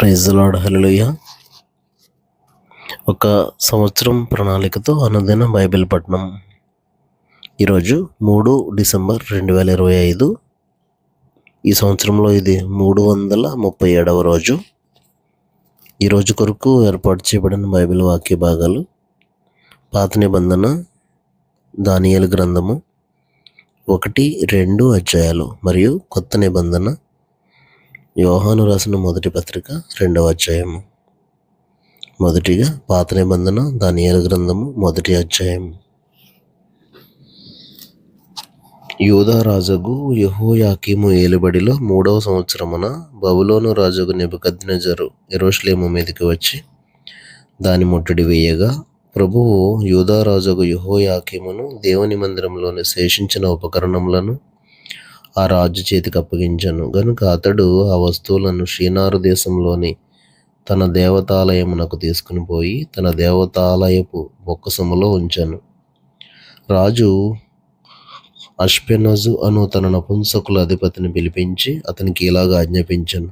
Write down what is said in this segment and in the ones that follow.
Praise the lord. హల్లెలూయా. ఒక సంవత్సరం ప్రణాళికతో అనుదిన బైబిల్ పఠనం. ఈరోజు 3 డిసెంబర్ 2025. ఈ సంవత్సరంలో ఇది 337వ రోజు. ఈరోజు కొరకు ఏర్పాటు చేయబడిన బైబిల్ వాక్య భాగాలు: పాత నిబంధన దానియేలు గ్రంథము 1-2 అధ్యాయాలు మరియు కొత్త నిబంధన యోహాను రాసిన మొదటి పత్రిక 2వ అధ్యాయము. మొదటిగా పాత నిబంధన దానియేలు గ్రంథము 1వ అధ్యాయం. యూదా రాజగు యెహోయాకీము ఏలుబడిలో 3వ సంవత్సరమున బబులోను రాజగు నెబుకద్నెజరు యెరూషలేము మీదికి వచ్చి దాని ముట్టడి వేయగా, ప్రభువు యూదా రాజగు యెహోయాకీమును దేవుని మందిరంలోని శేషించిన ఉపకరణములను ఆ రాజు చేతికి అప్పగించెను. గనుక అతడు ఆ వస్తువులను షీనారు దేశంలోని తన దేవతాలయమునకు తీసుకుని పోయి తన దేవతాలయపు బొక్కసములో ఉంచెను. రాజు అష్పెనజు అను తన నపుంసకుల అధిపతిని పిలిపించి అతనికి ఇలాగ ఆజ్ఞాపించెను: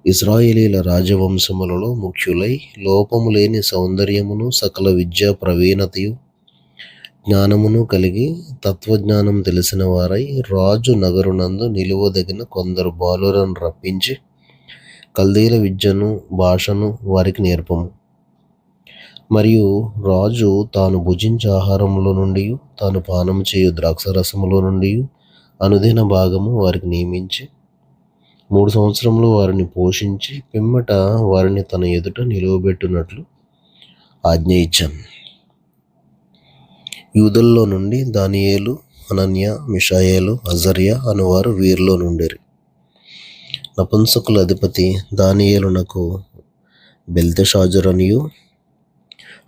ఇశ్రాయేలీల రాజవంశములలో ముఖ్యులై లోపము లేని సౌందర్యమును సకల విద్యా ప్రవీణతయు జ్ఞానమును కలిగి తత్వజ్ఞానం తెలిసిన వారై రాజు నగరునందు నిలువదగిన కొందరు బాలురను రప్పించి కల్దీల విద్యను భాషను వారికి నేర్పము. మరియు రాజు తాను భుజించే ఆహారములో నుండి తాను పానం చేయు ద్రాక్షరసములో నుండి అనుదిన భాగము వారికి నియమించి 3 సంవత్సరములు వారిని పోషించి పిమ్మట వారిని తన ఎదుట నిలువబెట్టునట్లు ఆజ్ఞ ఇచ్చాను. యూదుల్లో నుండి దానియేలు, హనన్యా, మిషాయేలు, అజర్యా అనువారు వీరిలో నుండిరి. నపుంసకుల అధిపతి దానియేలునకు బెల్తెషాజరనియు,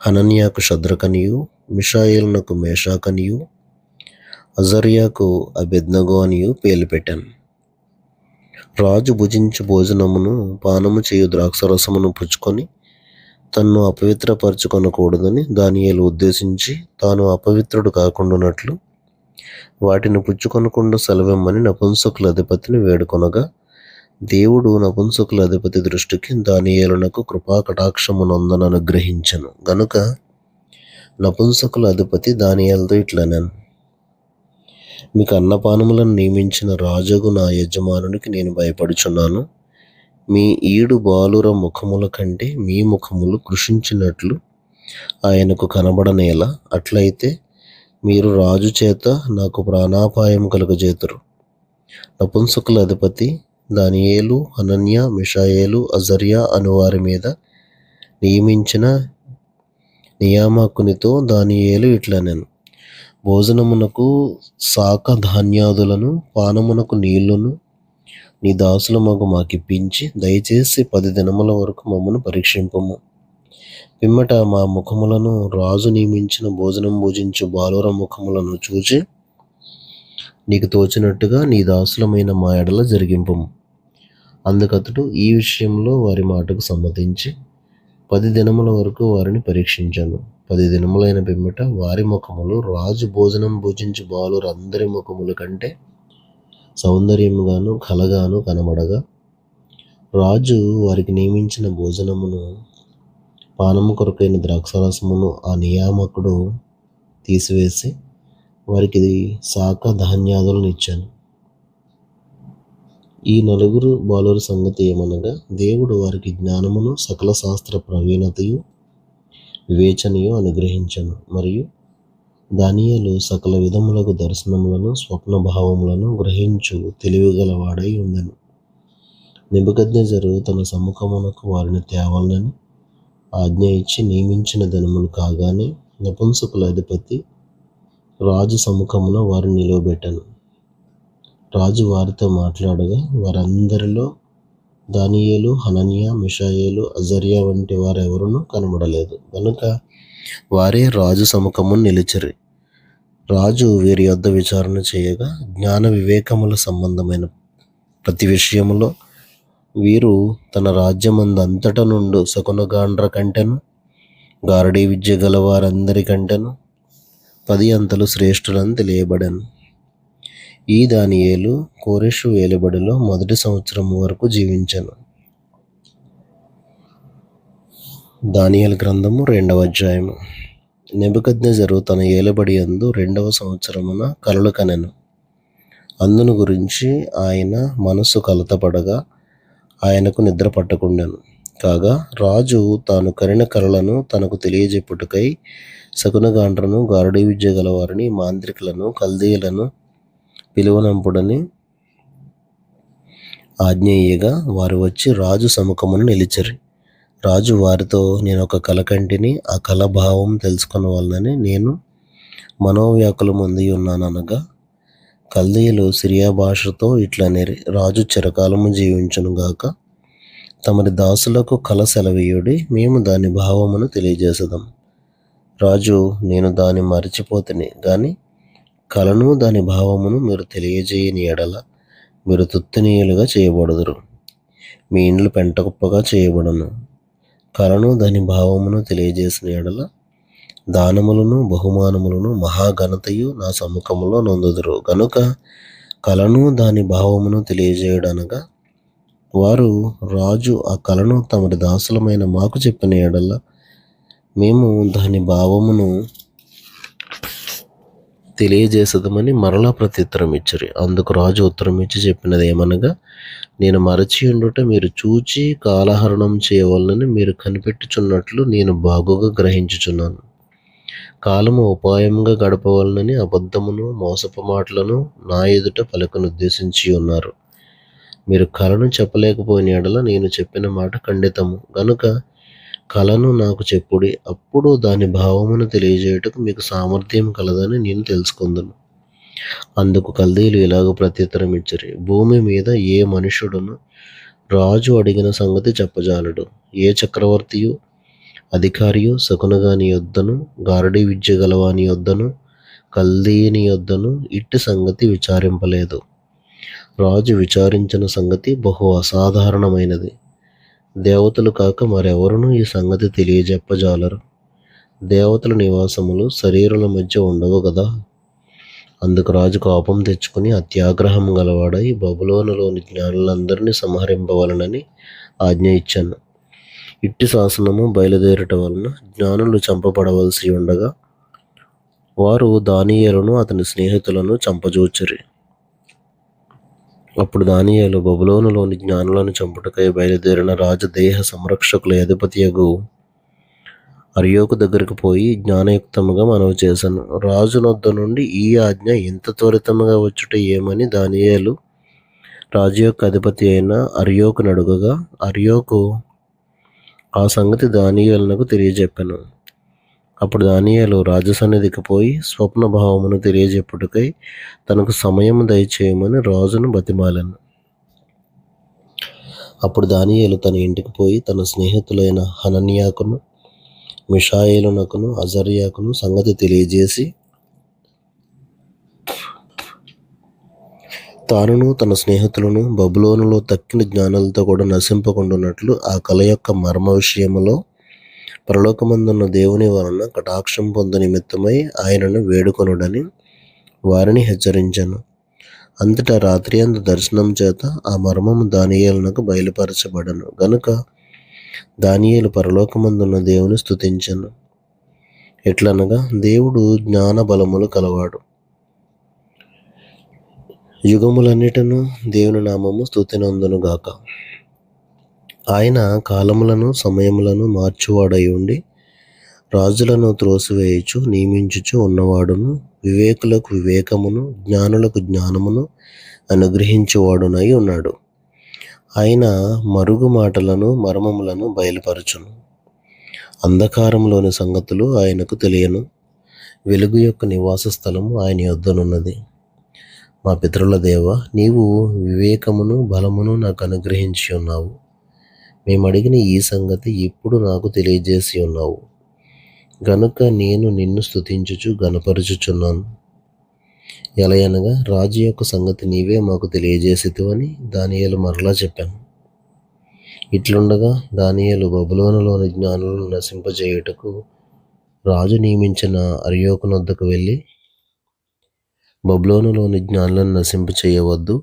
హనన్యాకు షద్రకనియు, మిషాయేలునకు మేషాకనియు, అజర్యాకు అబేద్నగో అనియు పేర్లు పెట్టాను. రాజు భుజించు భోజనమును పానము చేయు ద్రాక్షరసమును పుచ్చుకొని తన్ను అపవిత్రపరచుకొనకూడదని దానియేలు ఉద్దేశించి తాను అపవిత్రుడు కాకుండానట్లు వాటిని పుచ్చుకొనకుండా సెలవిమ్మని నపుంసకుల అధిపతిని వేడుకొనగా, దేవుడు నపుంసకుల అధిపతి దృష్టికి దానియేలునకు కృపాకటాక్షము నొందన అనుగ్రహించెను. గనుక నపుంసకుల అధిపతి దానియేలుతో ఇట్లనెను: మీకు అన్నపానములను నియమించిన రాజగు నా యజమానునికి నేను భయపడుచున్నాను. మీ ఈడు బాలుర ముఖముల కంటే మీ ముఖములు కృషించినట్లు ఆయనకు కనబడనేలా. అట్లయితే మీరు రాజు చేత నాకు ప్రాణాపాయం కలుగజేతురు. నపుంసకుల అధిపతి దానియేలు, హనన్యా, మిషాయేలు, అజర్యా అనువారి మీద నియమించిన నియామకునితో దానియేలు ఇట్లనెను: భోజనమునకు శాఖ ధాన్యాదులను పానమునకు నీళ్లను నీ దాసులమగు మాకిప్పించి దయచేసి 10 దినముల వరకు మమ్మను పరీక్షింపము. పిమ్మట మా ముఖములను రాజు నియమించిన భోజనం భుజించు బాలుర ముఖములను చూచి నీకు తోచినట్టుగా నీ దాసులమైన మా ఎడల జరిగింపము. అందుకతడు ఈ విషయంలో వారి మాటకు సమ్మతించి 10 దినముల వరకు వారిని పరీక్షించాను. 10 దినములైన పిమ్మట వారి ముఖములు రాజు భోజనం భుజించు బాలురందరి ముఖముల కంటే సౌందర్యముగాను కలగాను కనబడగా, రాజు వారికి నియమించిన భోజనమును పానము కొరకైన ద్రాక్షరసమును ఆ నియామకుడు తీసివేసి వారికి శాఖ ధాన్యాదులను ఇచ్చాను. ఈ 4 బాలుర సంగతి ఏమనగా, దేవుడు వారికి జ్ఞానమును సకల శాస్త్ర ప్రవీణతయు వివేచనయు అనుగ్రహించను. మరియు దానియేలు సకల విధములకు దర్శనములను స్వప్న భావములను గ్రహించు తెలివిగలవాడై ఉండెను. నెబుకద్నెజరు తన సముఖమునకు వారిని తేవాలని ఆజ్ఞ ఇచ్చి నియమించిన దినములు కాగానే నపుంసకుల అధిపతి రాజు సముఖమున వారిని నిలువబెట్టాను. రాజు వారితో మాట్లాడగా వారందరిలో దానియేలు, హనన్యా, మిషాయేలు, అజర్యా వంటి వారెవరునూ కనబడలేదు. కనుక వారే రాజు సముఖమున నిలిచిరి. రాజు వీరి యొద్ద విచారణ చేయగా, జ్ఞాన వివేకముల సంబంధమైన ప్రతి విషయములో వీరు తన రాజ్యమందంతట నుండి శకునగాండ్ర కంటెను గారడీ విద్య గల వారందరి కంటెను 10 అంతలు శ్రేష్ఠులని తెలియబడెను. ఈ దానియేలు కోరెషు ఏలుబడిలో మొదటి సంవత్సరం వరకు జీవించెను. దానియేలు గ్రంథము 2వ అధ్యాయము. నెబుకద్నెజరు తన ఏలుబడి యందు 2వ సంవత్సరమున కలలు కనెను. అందును గురించి ఆయన మనస్సు కలతపడగా ఆయనకు నిద్ర పట్టకుండెను. కాగా రాజు తాను కనిన కలలను తనకు తెలియజెప్పుటకై శకునగాండ్రను, గారడీ విద్య గలవారిని, మాంత్రికులను, కల్దీయులను పిలువనంపుడని ఆజ్ఞ ఇయ్యగా వారు వచ్చి రాజు సముఖమున నిలిచిరి. రాజు వారితో, నేను ఒక కల కంటిని, ఆ కల భావం తెలుసుకొనవలనని నేను మనోవ్యాకులమొంది ఉన్నాననగా, కల్దీయులు సిరియా భాషతో ఇట్లనిరి, రాజు చిరకాలము జీవించును గాక. తమరి దాసులకు కల సెలవీయుడి, మేము దాని భావమును తెలియజేసెదం. రాజు, నేను దాని మరచిపోతిని గాని కలను దాని భావమును మీరు తెలియజేయని ఎడల మీరు తుత్తునీయులుగా చేయబడుదురు, మీ ఇండ్లు పెంటకుప్పగా చేయబడును. కలను దాని భావమును తెలియజేసిన ఎడల దానములను, బహుమానములను, మహాఘనతయు నా సముఖములో నొందుదురు. గనుక కలను దాని భావమును తెలియజేయడనగా, వారు రాజు ఆ కలను తమరి దాసులమైన మాకు చెప్పిన ఎడల మేము దాని భావమును తెలియజేసదమని మరలా ప్రత్యుత్తరం ఇచ్చిరి. అందుకు రాజు ఉత్తరం ఇచ్చి చెప్పినది ఏమనగా, నేను మరచి ఉండుట మీరు చూచి కాలహరణం చేయవలనని మీరు కనిపెట్టుచున్నట్లు నేను బాగుగా గ్రహించుచున్నాను. కాలము ఉపాయంగా గడపవలనని అబద్ధమును, మోసపు మాటలను నా ఎదుట పలుకనుద్దేశించి ఉన్నారు. మీరు కలను చెప్పలేకపోయిన ఎడల నేను చెప్పిన మాట ఖండితము. గనుక కలను నాకు చెప్పుడి, అప్పుడు దాని భావమును తెలియజేయుటకు మీకు సామర్థ్యం కలదని నేను తెలుసుకుందును. అందుకు కల్దీయులు ఇలాగ ప్రత్యుత్తరం ఇచ్చిరి, భూమి మీద ఏ మనుష్యుడును రాజు అడిగిన సంగతి చెప్పజాలడు. ఏ చక్రవర్తియు, అధికారియు శకునగాని యొద్దను, గారడీ విద్య గలవాని యొద్దను, కల్దీయుని యొద్దను ఇట్టి సంగతి విచారింపలేదు. రాజు విచారించిన సంగతి బహు అసాధారణమైనది. దేవతలు కాక మరెవరునూ ఈ సంగతి తెలియజెప్పజాలరు. దేవతల నివాసములు శరీరుల మధ్య ఉండవు గదా. అందుకు రాజు కోపం తెచ్చుకుని అత్యాగ్రహం గలవాడై బబులోనులోని జ్ఞానులందరినీ సంహరింపవలనని ఆజ్ఞ ఇచ్చాను. ఇట్టి శాసనము బయలుదేరుట వలన జ్ఞానులు చంపబడవలసి ఉండగా వారు దానియేలును అతని స్నేహితులను చంపజూచిరి. అప్పుడు దానియేలు బబులోనులోని జ్ఞానులను చంపుటకై బయలుదేరిన రాజదేహ సంరక్షకుల అధిపతియగు అర్యోకు దగ్గరకు పోయి జ్ఞానయుక్తముగా మనవి చేశాను. రాజు నొద్ద నుండి ఈ ఆజ్ఞ ఇంత త్వరితముగా వచ్చుట ఏమని దానియేలు రాజు యొక్క అధిపతి అయిన అర్యోకును అడుగగా, అర్యోకు ఆ సంగతి దానియేలునకు తెలియజెప్పాను. అప్పుడు దానియేలు రాజసన్నిధికి పోయి స్వప్న భావమును తెలియజెప్పుటకై తనకు సమయం దయచేయమని రాజును బతిమాలెను. అప్పుడు దానియేలు తన ఇంటికి పోయి తన స్నేహితులైన హనన్యాకును, మిషాయేలునకును, అజర్యాకును సంగతి తెలియజేసి తానును తన స్నేహితులను బబులోనులో తక్కిన జ్ఞానులతో కూడా నశింపకుండునట్లు ఆ కల యొక్క మర్మ విషయములో పరలోకమందున్న దేవుని వలన కటాక్షం పొందు నిమిత్తమై ఆయనను వేడుకొనుడని వారిని హెచ్చరించాను. అంతటా రాత్రి అందు దర్శనం చేత ఆ మర్మము దానియేలునకు బయలుపరచబడను. గనుక దానియేలు పరలోకమందున్న దేవుని స్తుతించెను. ఎట్లనగా, దేవుడు జ్ఞాన బలములు కలవాడు, యుగములన్నిటను దేవుని నామము స్తుతినందును గాక. ఆయన కాలములను సమయములను మార్చువాడై ఉండి రాజులను త్రోసివేయుచు నియమించుచు ఉన్నవాడును, వివేకులకు వివేకమును, జ్ఞానులకు జ్ఞానమును అనుగ్రహించువాడునై ఉన్నాడు. ఆయన మరుగు మాటలను, మర్మములను బయలుపరచును. అంధకారంలోని సంగతులు ఆయనకు తెలియను. వెలుగు యొక్క నివాస స్థలము ఆయన యొద్దనున్నది. మా పితరుల దేవ, నీవు వివేకమును బలమును నాకు అనుగ్రహించి ఉన్నావు. మేము అడిగిన ఈ సంగతి ఇప్పుడు నాకు తెలియజేసి ఉన్నావు. గనుక నేను నిన్ను స్తుతించుచు ఘనపరచుచున్నాను. ఎలయనగా రాజు యొక్క సంగతి నీవే మాకు తెలియజేసితివని దానియేలు మరలా చెప్పాను. ఇట్లుండగా దానియేలు బబులోనులోని జ్ఞానులను నశింపజేయుటకు రాజు నియమించిన అర్యోకునొద్దకు వెళ్ళి, బబులోనులోని జ్ఞానులను నశింపచేయవద్దు,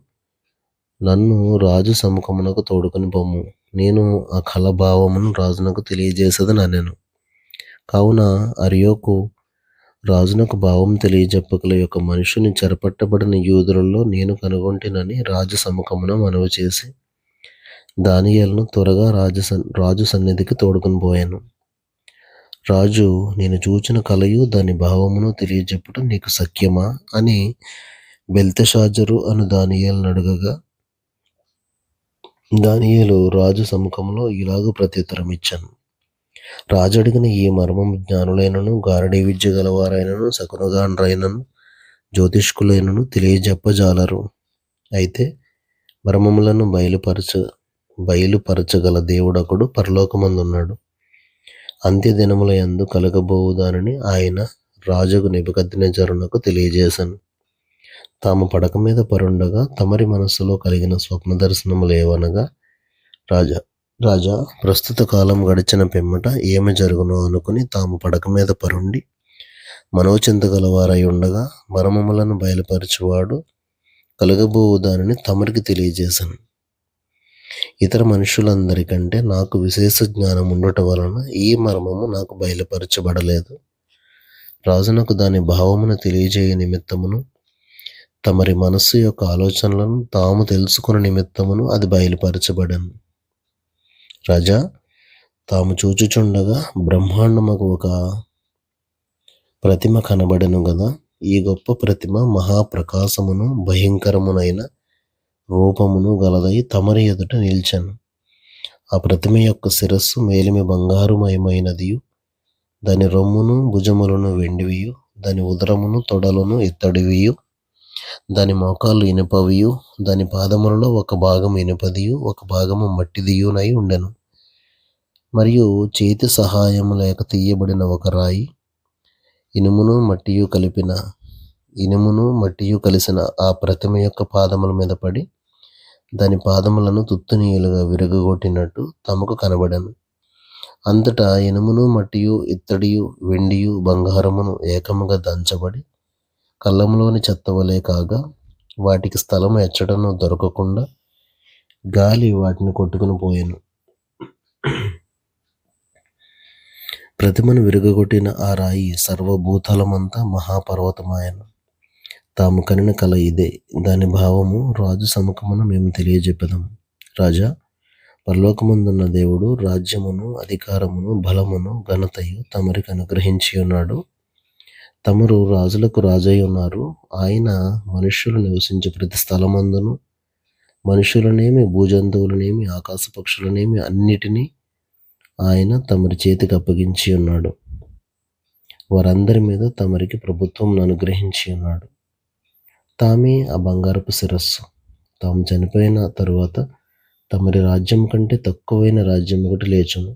నన్ను రాజు సముఖమునకు తోడుకొని పొమ్ము. నేను ఆ కల భావమును రాజునకు తెలియజేసేదనెను. కావున అర్యోకు రాజునకు భావం తెలియజెప్పగల యొక్క మనుషుని చెరపట్టబడిన యూదులలో నేను కనుగొంటినని రాజు సముఖమున మనవి చేసి దానియేలును త్వరగా రాజు సన్నిధికి తోడుకొని పోయాను. రాజు, నేను చూచిన కలయు దాని భావమును తెలియజెప్పుట నీకు సఖ్యమా అని బెల్తెషాజరు అను దానియేలును అడుగగా, దానియేలు రాజు సముఖంలో ఇలాగ ప్రత్యుత్తరం ఇచ్చాను. రాజు అడిగిన ఈ మర్మము జ్ఞానులైనను, గారడీ విద్య గలవారైనను, శకునగాండ్రైనను, జ్యోతిష్కులైనను తెలియజెప్పజాలరు. అయితే మర్మములను బయలుపరచగల దేవుడొకడు పరలోకమందున్నాడు. అంత్యదినముల యందు కలగబోవు దానిని ఆయన రాజుకు నెబుకద్నెజరునకు తెలియజేశాను. తాము పడక మీద పరుండగా తమరి మనస్సులో కలిగిన స్వప్న దర్శనములు ఏవనగా, రాజా, ప్రస్తుత కాలం గడిచిన పిమ్మట ఏమి జరుగునో అనుకుని తాము పడక మీద పరుండి మనోచింతగలవారై ఉండగా మర్మములను బయలుపరచువాడు కలగబోవు దానిని తమరికి తెలియజేశాను. ఇతర మనుషులందరికంటే నాకు విశేష జ్ఞానం ఉండుట వలన ఈ మర్మము నాకు బయలుపరచబడలేదు. రాజునకు దాని భావమును తెలియజేయ నిమిత్తమును తమరి మనస్సు యొక్క ఆలోచనలను తాము తెలుసుకున్న నిమిత్తమును అది బయలుపరచబడను. రాజా, తాము చూచుచుండగా బ్రహ్మాండముకు ఒక ప్రతిమ కనబడెను గదా. ఈ గొప్ప ప్రతిమ మహాప్రకాశమును భయంకరమునైన రూపమును గలదై తమరి ఎదుట నిల్చెను. ఆ ప్రతిమ యొక్క శిరస్సు మేలిమి బంగారుమయమైనదియు, దాని రొమ్మును భుజములను వెండివియు, దాని ఉదరమును తొడలను ఇత్తడివియు, దాని మోకాళ్ళు ఇనుపవియు, దాని పాదములలో ఒక భాగము ఇనుపదియు ఒక భాగము మట్టిదియునై ఉండెను. మరియు చేతి సహాయము లేక తీయబడిన ఒక రాయి ఇనుమును మట్టియు కలిసిన ఆ ప్రతిమ యొక్క పాదముల మీద పడి దాని పాదములను తుత్తునీయులుగా విరగగొట్టినట్టు తమకు కనబడెను. అంతటా ఇనుమును మట్టియు ఇత్తడియు వెండియు బంగారమును ఏకముగా దంచబడి కళ్ళంలోని చెత్తవలే కాగా, వాటికి స్థలము ఎచ్చటను దొరకకుండా గాలి వాటిని కొట్టుకుని పోయెను. ప్రతిమను విరగగొట్టిన ఆ రాయి సర్వభూతలమంతా మహాపర్వతమాయను. తాము కనిన కల ఇదే, దాని భావము రాజు సముఖమున మేము తెలియజెప్పదాము. రాజా, పరలోకమందున్న దేవుడు రాజ్యమును, అధికారమును, బలమును, ఘనతయు తమరికి అనుగ్రహించి ఉన్నాడు. తమరు రాజులకు రాజై ఉన్నారు. ఆయన మనుష్యులు నివసించే ప్రతి స్థలమందును మనుషులనేమి, భూజంతువులనేమి, ఆకాశ పక్షులనేమి అన్నిటినీ ఆయన తమరి చేతికి అప్పగించి ఉన్నాడు. వారందరి మీద తమరికి ప్రభుత్వం అనుగ్రహించి ఉన్నాడు. తామే ఆ బంగారపు శిరస్సు. తాము చనిపోయిన తరువాత తమరి రాజ్యం కంటే తక్కువైన రాజ్యం ఒకటి లేచును.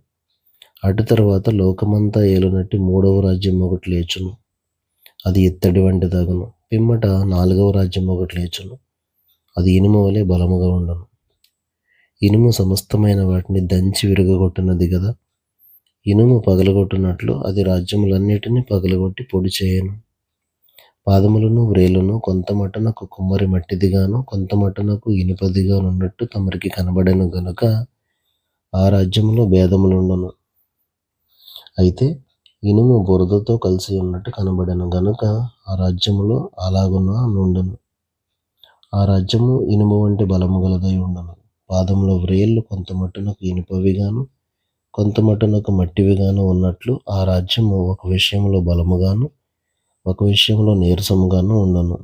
అటు తర్వాత లోకమంతా ఏలునట్టి 3వ రాజ్యం ఒకటి లేచును. అది ఇత్తడి వంటి దగను. పిమ్మట 4వ రాజ్యం ఒకటి లేచును. అది ఇనుము వలె బలముగా ఉండను. ఇనుము సమస్తమైన వాటిని దంచి విరగగొట్టినది గదా. ఇనుము పగలగొట్టినట్లు అది రాజ్యములన్నిటినీ పగలగొట్టి పొడి చేయను. పాదములను వ్రేలును కొంత మటునకు కుమ్మరి మట్టిదిగాను, కొంత మటునకు ఇనుపదిగానున్నట్టు తమరికి కనబడెను గనుక ఆ రాజ్యములో భేదములుండను. అయితే ఇనుము బురదతో కలిసి ఉన్నట్టు కనబడెను గనుక ఆ రాజ్యములో అలాగున నుండును. ఆ రాజ్యము ఇనుము వంటి బలము గలదై ఉండను. పాదముల వ్రేళ్ళు కొంత మట్టునకు ఇనుపవిగాను, కొంత మట్టునకు మట్టివిగాను ఉన్నట్లు ఆ రాజ్యము ఒక విషయంలో బలముగాను, ఒక విషయంలో నీరసముగాను ఉండను.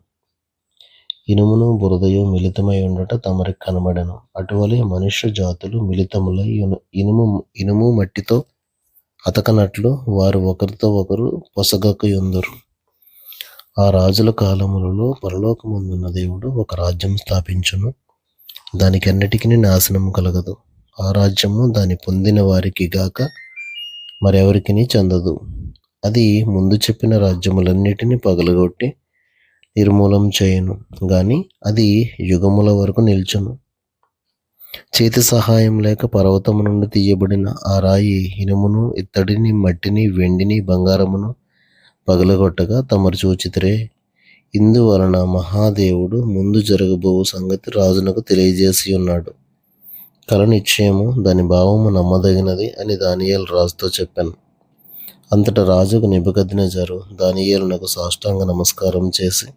ఇనుమును బురదయు మిళితమై ఉండట తమరికి కనబడెను. అటువలే మనుష్య జాతులు మిళితములై ఇనుము మట్టితో అతకనట్లు వారు ఒకరితో ఒకరు పొసగకయుందురు. ఆ రాజుల కాలములలో పరలోకమందున్న దేవుడు ఒక రాజ్యం స్థాపించును. దానికన్నిటికీ నాశనము కలగదు. ఆ రాజ్యము దాని పొందిన వారికి గాక మరెవరికిని చెందదు. అది ముందు చెప్పిన రాజ్యములన్నిటినీ పగలగొట్టి నిర్మూలం చేయును గాని అది యుగముల వరకు నిల్చును. చేతి సహాయం లేక పర్వతము నుండి తీయబడిన ఆ రాయి ఇనుమును, ఇత్తడిని, మట్టిని, వెండిని, బంగారమును పగలగొట్టగా తమరు చూచితిరే. ఇందువలన మహాదేవుడు ముందు జరగబోవు సంగతి రాజునకు తెలియజేసి ఉన్నాడు. కల నిశ్చయము, దాని భావము నమ్మదగినది అని దానియేలు రాజుతో చెప్పాను. అంతటా రాజుకు నెబుకద్నెజరు దానియేలునకు సాష్టాంగ నమస్కారం చేసి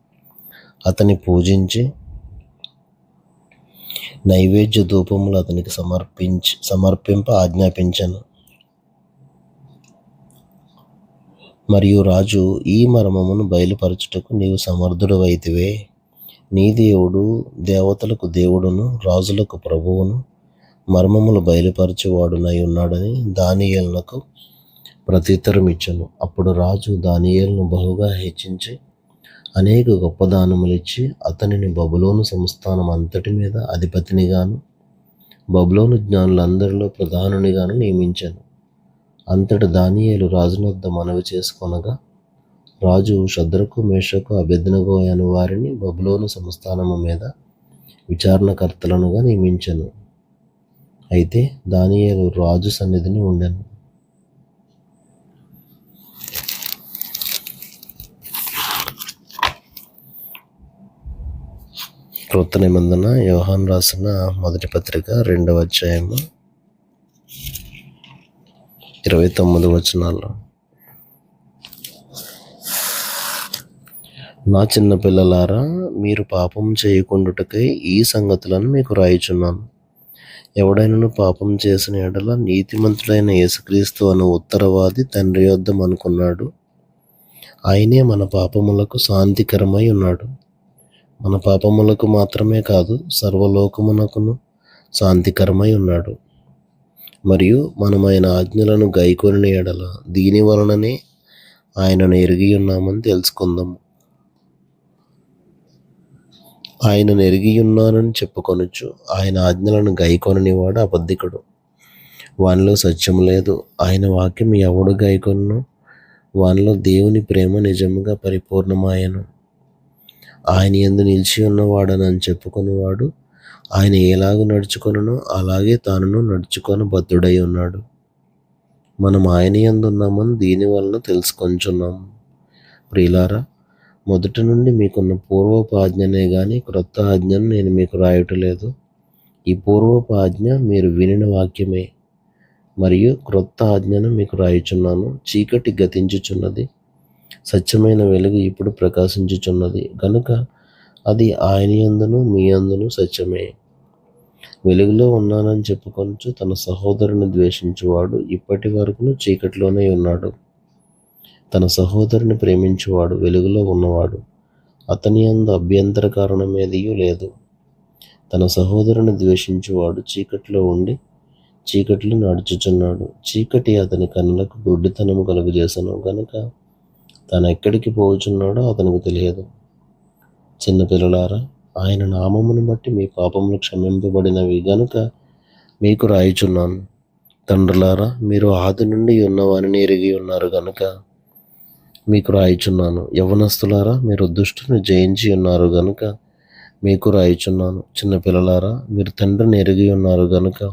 అతని పూజించి నైవేద్య ధూపములు అతనికి సమర్పింప ఆజ్ఞాపించాను. మరియు రాజు, ఈ మర్మమును బయలుపరచుటకు నీవు సమర్థుడవైతివే. నీ దేవుడు దేవతలకు దేవుడును రాజులకు ప్రభువును మర్మములు బయలుపరచువాడునై ఉన్నాడని దానియేలునకు ప్రత్యుత్తరం ఇచ్చెను. అప్పుడు రాజు దానియేలును బహుగా హెచ్చించి అనేక గొప్ప దానములిచ్చి అతనిని బబులోను సంస్థానం అంతటి మీద అధిపతినిగాను బబులోను జ్ఞానులందరిలో ప్రధానునిగాను నియమించాను. అంతటి దానియేలు రాజునొద్ద మనవి చేసుకొనగా రాజు షద్రకు, మేషకు, అబేద్నెగో అను వారిని బబులోను సంస్థానము మీద విచారణకర్తలనుగా నియమించెను. అయితే దానియేలు రాజు సన్నిధిని ఉండెను. క్రొత్త నిబంధన యోహాను రాసిన మొదటి పత్రిక 2వ అధ్యాయము 29 వచనాల్లో, నా చిన్న పిల్లలారా, మీరు పాపం చేయకుండుటకై ఈ సంగతులను మీకు రాయుచున్నాను. ఎవడైనను పాపం చేసిన ఎడల నీతిమంతుడైన యేసుక్రీస్తు అను ఉత్తరవాది తండ్రి యొద్ద అనుకున్నాడు. ఆయనే మన పాపములకు శాంతికరమై ఉన్నాడు. మన పాపములకు మాత్రమే కాదు, సర్వలోకమునకును శాంతికరమై ఉన్నాడు. మరియు మనం ఆయన ఆజ్ఞలను గైకొని ఎడల దీని వలననే ఆయనను ఎరిగి ఉన్నామని తెలుసుకుందాము. ఆయనను ఎరిగి ఉన్నానని చెప్పుకొనొచ్చు ఆయన ఆజ్ఞలను గైకొనని వాడు అబద్ధికుడు, వానిలో సత్యము లేదు. ఆయన వాక్యం ఎవడు గైకొనునో వానిలో దేవుని ప్రేమ నిజముగా పరిపూర్ణమాయను. ఆయన యందు నిలిచి ఉన్నవాడనని చెప్పుకునేవాడు ఆయన ఎలాగూ నడుచుకొనునో అలాగే తానును నడుచుకొని బద్ధుడై ఉన్నాడు. మనం ఆయన యందు ఉన్నామని దీని వలన తెలుసుకొంచున్నాము. ప్రియులారా, మొదటి నుండి మీకున్న పూర్వపు ఆజ్ఞనే గాని క్రొత్త ఆజ్ఞను నేను మీకు రాయటలేదు. ఈ పూర్వపు ఆజ్ఞ మీరు వినిన వాక్యమే. మరియు క్రొత్త ఆజ్ఞను మీకు రాయుచున్నాను. చీకటి గతించుచున్నది, సత్యమైన వెలుగు ఇప్పుడు ప్రకాశించుచున్నది గనుక అది ఆయన యందును మీ యందును సత్యమే. వెలుగులో ఉన్నానని చెప్పుకొనుచు తన సహోదరుని ద్వేషించువాడు ఇప్పటి వరకును చీకటిలోనే ఉన్నాడు. తన సహోదరుని ప్రేమించువాడు వెలుగులో ఉన్నవాడు, అతని యందు అభ్యంతర కారణమేదియూ లేదు. తన సహోదరుని ద్వేషించువాడు చీకటిలో ఉండి చీకటిలో నడుచుచున్నాడు. చీకటి అతని కన్నులకు గుడ్డితనము కలుగజేసెను గనుక తాను ఎక్కడికి పోవుచున్నాడో అతనికి తెలియదు. చిన్నపిల్లలారా, ఆయన నామమును బట్టి మీ పాపములు క్షమింపబడినవి గనుక మీకు రాయుచున్నాను. తండ్రులారా, మీరు ఆది నుండి ఉన్నవానిని ఎరిగి ఉన్నారు గనుక మీకు రాయుచున్నాను. యవ్వనస్తులారా, మీరు దుష్టుని జయించి ఉన్నారు గనుక మీకు రాయుచున్నాను. చిన్నపిల్లలారా, మీరు తండ్రిని ఎరిగి ఉన్నారు గనుక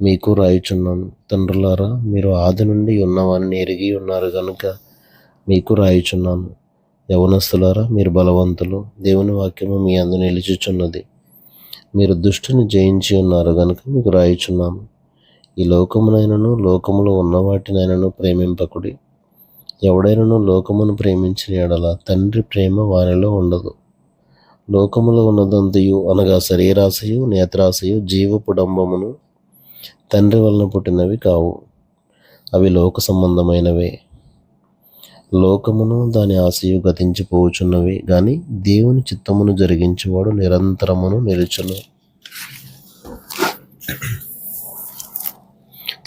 మీకు రాయుచున్నాను. తండ్రులారా, మీరు ఆది నుండి ఉన్నవానిని ఎరిగి ఉన్నారు గనుక మీకు రాయుచున్నాను. యవనస్తులారా, మీరు బలవంతులు, దేవుని వాక్యము మీ అందు నిలుచుచున్నది. మీరు దుష్టుని జయించి ఉన్నారు గనుక మీకు రాయుచున్నాను. ఈ లోకమునైనను లోకములో ఉన్న వాటినైనను ప్రేమింపకుడి. ఎవడైనను లోకమును ప్రేమించిన ఎడల తండ్రి ప్రేమ వానిలో ఉండదు. లోకములో ఉన్నదంతయు అనగా శరీరాశయు, నేత్రాశయు, జీవపు డంబమును తండ్రి వలన పుట్టినవి కావు. అవి లోక సంబంధమైనవే. లోకమును దాని ఆశయు గతించిపోవుచున్నవి గాని దేవుని చిత్తమును జరిగించేవాడు నిరంతరమును నిలుచును.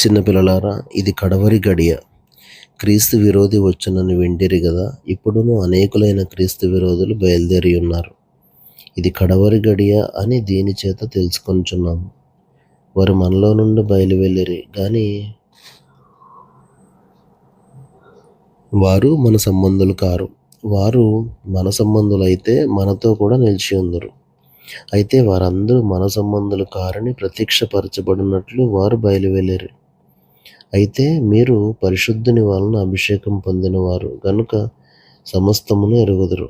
చిన్నపిల్లలారా, ఇది కడవరి గడియ. క్రీస్తు విరోధి వచ్చునని వింటిరి గదా. ఇప్పుడును అనేకులైన క్రీస్తు విరోధులు బయలుదేరి ఉన్నారు. ఇది కడవరి గడియ అని దీని చేత తెలుసుకొనుచున్నాము. వారు మనలో నుండి బయలు వెళ్ళిరి గాని వారు మన సంబంధులు కారు. వారు మన సంబంధులైతే మనతో కూడా నిలిచి ఉందరు. అయితే వారందరూ మన సంబంధులు కారని ప్రత్యక్షపరచబడినట్లు వారు బయలు వెళ్ళిరి. అయితే మీరు పరిశుద్ధుని వలన అభిషేకం పొందినవారు గనుక సమస్తమును ఎరుగుదురు.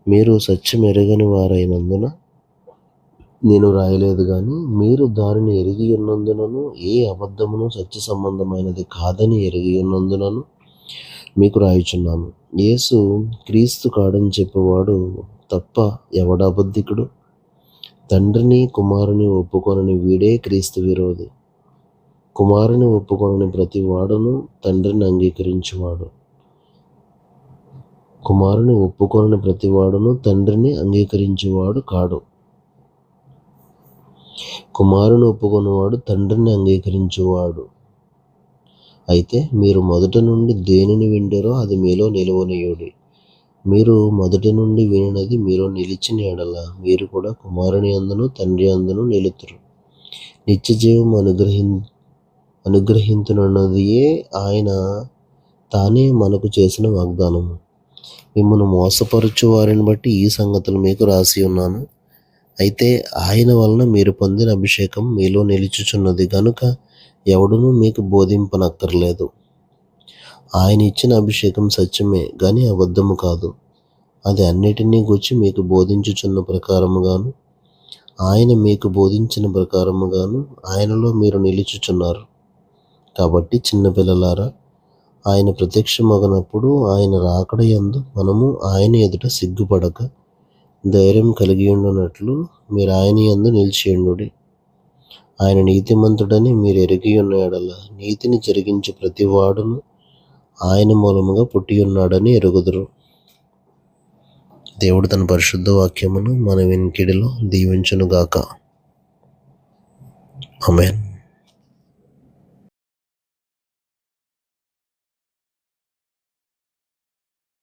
మీరు సత్యం ఎరగని వారైనందున నేను రాయలేదు గాని మీరు దానిని ఎరిగి ఉన్నందునను ఏ అబద్ధమును సత్య సంబంధమైనది కాదని ఎరిగి ఉన్నందునను మీకు రాయుచున్నాను. యేసు క్రీస్తు కాడని చెప్పేవాడు తప్ప ఎవడ అబద్ధికుడు? తండ్రిని కుమారుని ఒప్పుకొనని వీడే క్రీస్తు విరోధి. కుమారుని ఒప్పుకొనని ప్రతి వాడును తండ్రిని అంగీకరించువాడు. కుమారుని ఒప్పుకొనని ప్రతివాడును తండ్రిని అంగీకరించేవాడు కాడు. కుమారుని ఒప్పుకొనివాడు తండ్రిని అంగీకరించేవాడు. అయితే మీరు మొదటి నుండి దేనిని వింటారో అది మీలో నిలువనీయుడి. మీరు మొదటి నుండి వినినది మీలో నిలిచిన ఎడల మీరు కూడా కుమారుని అందును తండ్రి అందును నిలుతురు. నిత్య జీవం అనుగ్రహించునన్నదియే ఆయన తానే మనకు చేసిన వాగ్దానము. మిమ్మల్ని మోసపరచు వారిని బట్టి ఈ సంగతులు మీకు రాసి ఉన్నాను. అయితే ఆయన వలన మీరు పొందిన అభిషేకం మీలో నిలుచుచున్నది గనుక ఎవడునూ మీకు బోధింపనక్కర్లేదు. ఆయన ఇచ్చిన అభిషేకం సత్యమే గాని అబద్ధము కాదు. అది అన్నిటినీ గూర్చి మీకు బోధించుచున్న ప్రకారముగాను ఆయన మీకు బోధించిన ప్రకారముగాను ఆయనలో మీరు నిలుచుచున్నారు. కాబట్టి చిన్నపిల్లలారా, ఆయన ప్రత్యక్షమగనప్పుడు ఆయన రాకడ యందు మనము ఆయన ఎదుట సిగ్గుపడక ధైర్యం కలిగియుండునట్లు మీరు ఆయన యందు నిలిచియుండుడి. ఆయన నీతిమంతుడని మీరు ఎరిగి ఉన్న ఎడల నీతిని జరిగించే ప్రతి వాడును ఆయన మూలముగా పుట్టియున్నాడని ఎరుగుదురు. దేవుడు తన పరిశుద్ధ వాక్యమును మన వినికిడిలో దీవించునుగాక. ఆమేన్.